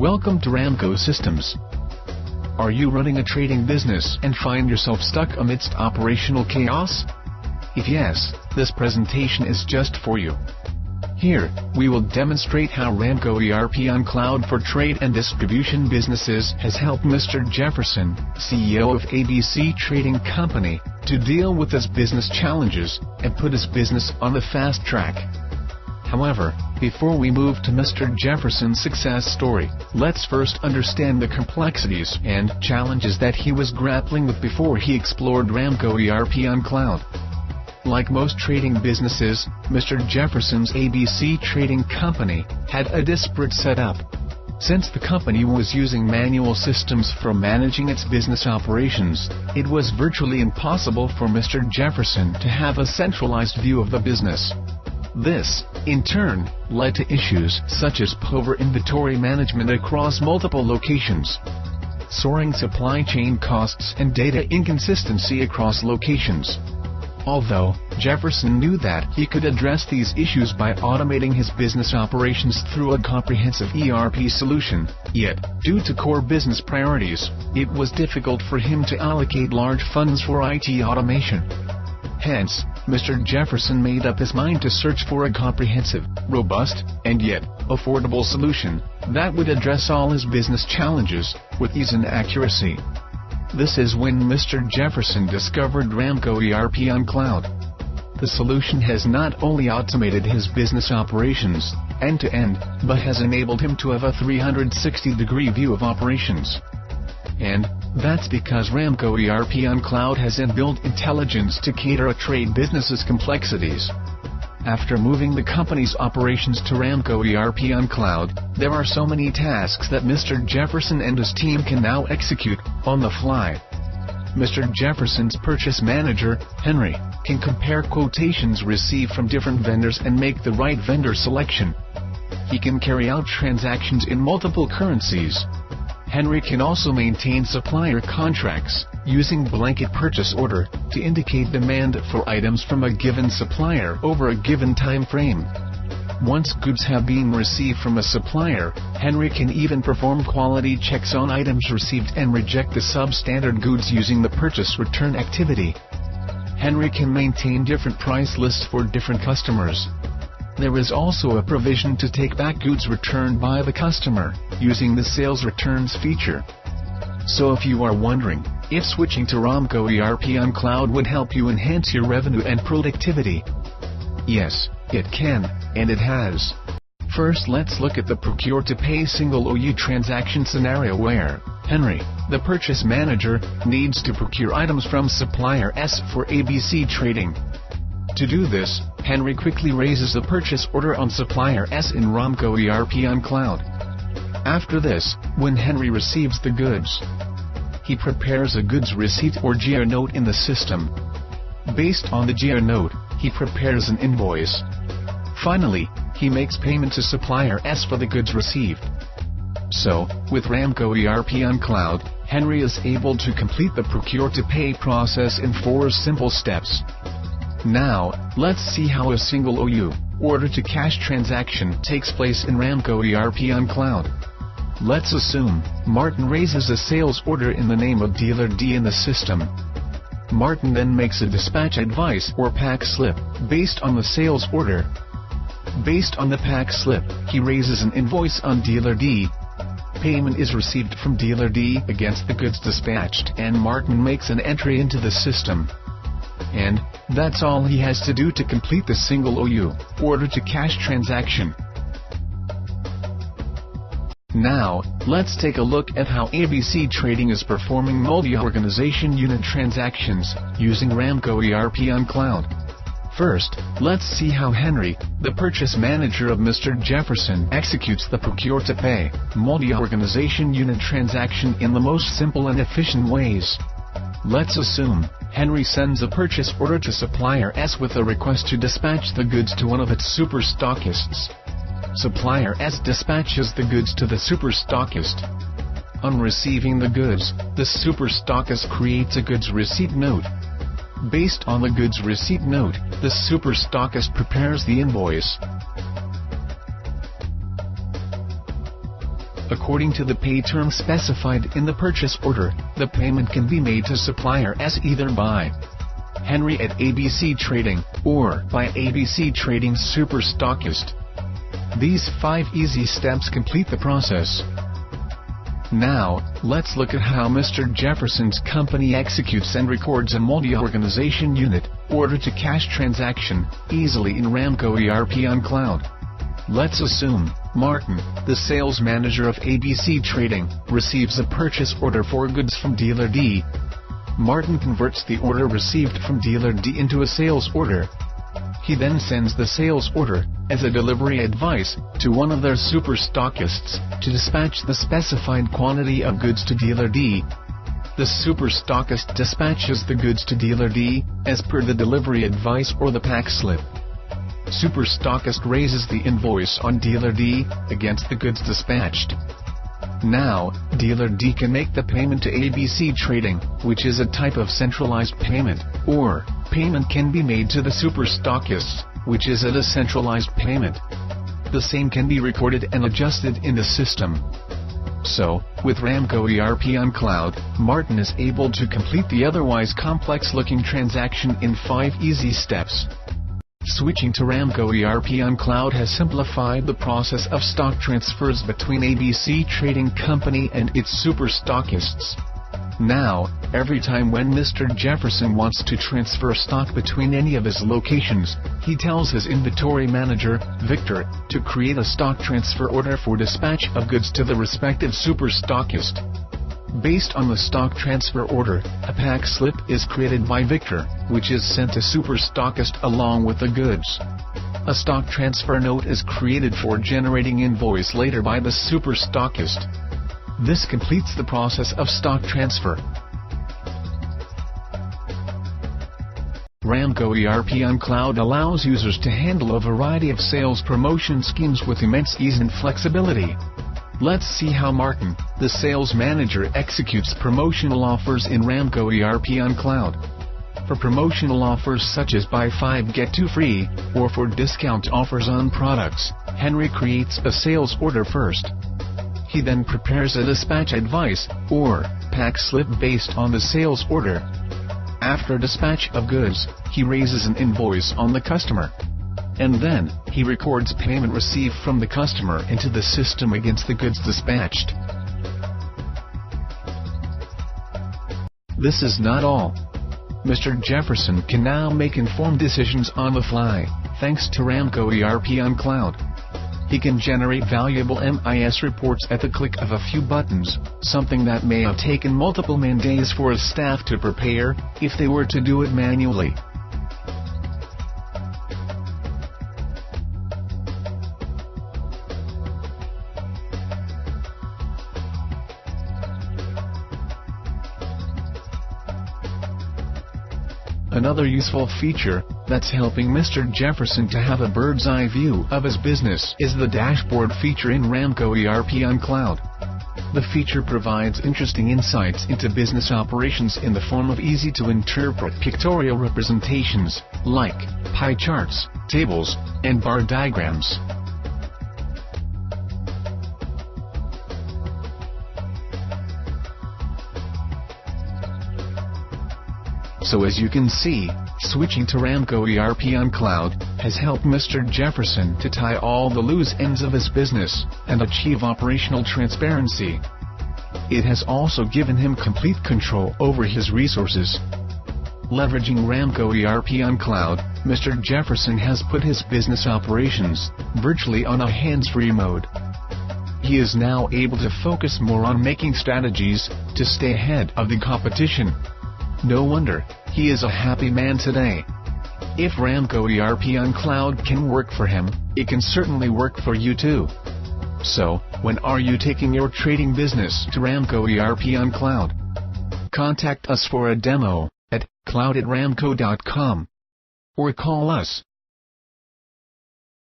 Welcome to Ramco Systems. Are you running a trading business and find yourself stuck amidst operational chaos? If yes, this presentation is just for you. Here, we will demonstrate how Ramco ERP on cloud for trade and distribution businesses has helped Mr. Jefferson, CEO of ABC Trading Company, to deal with his business challenges and put his business on the fast track. However, before we move to Mr. Jefferson's success story, let's first understand the complexities and challenges that he was grappling with before he explored Ramco ERP on cloud. Like most trading businesses, Mr. Jefferson's ABC Trading Company had a disparate setup. Since the company was using manual systems for managing its business operations, it was virtually impossible for Mr. Jefferson to have a centralized view of the business. This, in turn, led to issues such as poor inventory management across multiple locations, soaring supply chain costs, and data inconsistency across locations. Although Jefferson knew that he could address these issues by automating his business operations through a comprehensive ERP solution, yet, due to core business priorities, it was difficult for him to allocate large funds for IT automation. Hence, Mr. Jefferson made up his mind to search for a comprehensive, robust, and yet affordable solution that would address all his business challenges with ease and accuracy. This is when Mr. Jefferson discovered Ramco ERP on cloud. The solution has not only automated his business operations end-to-end, but has enabled him to have a 360-degree view of operations. And that's because Ramco ERP on cloud has inbuilt intelligence to cater a trade business's complexities. After moving the company's operations to Ramco ERP on cloud, there are so many tasks that Mr. Jefferson and his team can now execute on the fly. Mr. Jefferson's purchase manager, Henry, can compare quotations received from different vendors and make the right vendor selection. He can carry out transactions in multiple currencies. Henry can also maintain supplier contracts, using blanket purchase order, to indicate demand for items from a given supplier over a given time frame. Once goods have been received from a supplier, Henry can even perform quality checks on items received and reject the substandard goods using the purchase return activity. Henry can maintain different price lists for different customers. There is also a provision to take back goods returned by the customer, using the sales returns feature. So if you are wondering if switching to Ramco ERP on cloud would help you enhance your revenue and productivity, yes, it can, and it has. First, let's look at the procure-to-pay single OU transaction scenario where Henry, the purchase manager, needs to procure items from supplier S for ABC Trading. To do this, Henry quickly raises the purchase order on supplier S in Ramco ERP on cloud. After this, when Henry receives the goods, he prepares a goods receipt or GR note in the system. Based on the GR note, he prepares an invoice. Finally, he makes payment to supplier S for the goods received. So, with Ramco ERP on cloud, Henry is able to complete the procure-to-pay process in 4 simple steps. Now, let's see how a single OU, order-to-cash transaction, takes place in Ramco ERP on cloud. Let's assume Martin raises a sales order in the name of dealer D in the system. Martin then makes a dispatch advice or pack slip based on the sales order. Based on the pack slip, he raises an invoice on dealer D. Payment is received from dealer D against the goods dispatched, and Martin makes an entry into the system. And that's all he has to do to complete the single OU, order-to-cash transaction. Now, let's take a look at how ABC Trading is performing multi-organization unit transactions, using Ramco ERP on cloud. First, let's see how Henry, the purchase manager of Mr. Jefferson, executes the procure-to-pay, multi-organization unit transaction in the most simple and efficient ways. Let's assume Henry sends a purchase order to supplier S with a request to dispatch the goods to one of its super stockists. Supplier S dispatches the goods to the super stockist. On receiving the goods, the super stockist creates a goods receipt note. Based on the goods receipt note, the super stockist prepares the invoice. According to the pay term specified in the purchase order, the payment can be made to supplier as either by Henry at ABC Trading, or by ABC Trading Super Stockist. These 5 easy steps complete the process. Now, let's look at how Mr. Jefferson's company executes and records a multi-organization unit, order-to-cash transaction, easily in Ramco ERP on Cloud. Let's assume Martin, the sales manager of ABC Trading, receives a purchase order for goods from dealer D. Martin converts the order received from dealer D into a sales order. He then sends the sales order, as a delivery advice, to one of their super stockists, to dispatch the specified quantity of goods to dealer D. The super stockist dispatches the goods to dealer D, as per the delivery advice or the pack slip. Super stockist raises the invoice on dealer D, against the goods dispatched. Now, dealer D can make the payment to ABC Trading, which is a type of centralized payment, or payment can be made to the super stockists, which is a decentralized payment. The same can be recorded and adjusted in the system. So, with Ramco ERP on Cloud, Martin is able to complete the otherwise complex-looking transaction in 5 easy steps. Switching to Ramco ERP on Cloud has simplified the process of stock transfers between ABC Trading Company and its super stockists. Now, every time when Mr. Jefferson wants to transfer stock between any of his locations, he tells his inventory manager, Victor, to create a stock transfer order for dispatch of goods to the respective super stockist. Based on the stock transfer order, a pack slip is created by Victor, which is sent to super stockist along with the goods. A stock transfer note is created for generating invoice later by the super stockist. This completes the process of stock transfer. Ramco ERP on Cloud allows users to handle a variety of sales promotion schemes with immense ease and flexibility. Let's see how Martin, the sales manager, executes promotional offers in Ramco ERP on Cloud. For promotional offers such as buy 5 get 2 free, or for discount offers on products, Henry creates a sales order first. He then prepares a dispatch advice, or pack slip based on the sales order. After dispatch of goods, he raises an invoice on the customer. And then, he records payment received from the customer into the system against the goods dispatched. This is not all. Mr. Jefferson can now make informed decisions on the fly, thanks to Ramco ERP on Cloud. He can generate valuable MIS reports at the click of a few buttons, something that may have taken multiple man-days for his staff to prepare, if they were to do it manually. Another useful feature, that's helping Mr. Jefferson to have a bird's eye view of his business, is the dashboard feature in Ramco ERP on Cloud. The feature provides interesting insights into business operations in the form of easy-to-interpret pictorial representations, like pie charts, tables, and bar diagrams. So as you can see, switching to Ramco ERP on Cloud has helped Mr. Jefferson to tie all the loose ends of his business and achieve operational transparency. It has also given him complete control over his resources. Leveraging Ramco ERP on Cloud, Mr. Jefferson has put his business operations virtually on a hands-free mode. He is now able to focus more on making strategies to stay ahead of the competition. No wonder, he is a happy man today. If Ramco ERP on Cloud can work for him, it can certainly work for you too. So, when are you taking your trading business to Ramco ERP on Cloud? Contact us for a demo at cloud@ramco.com or call us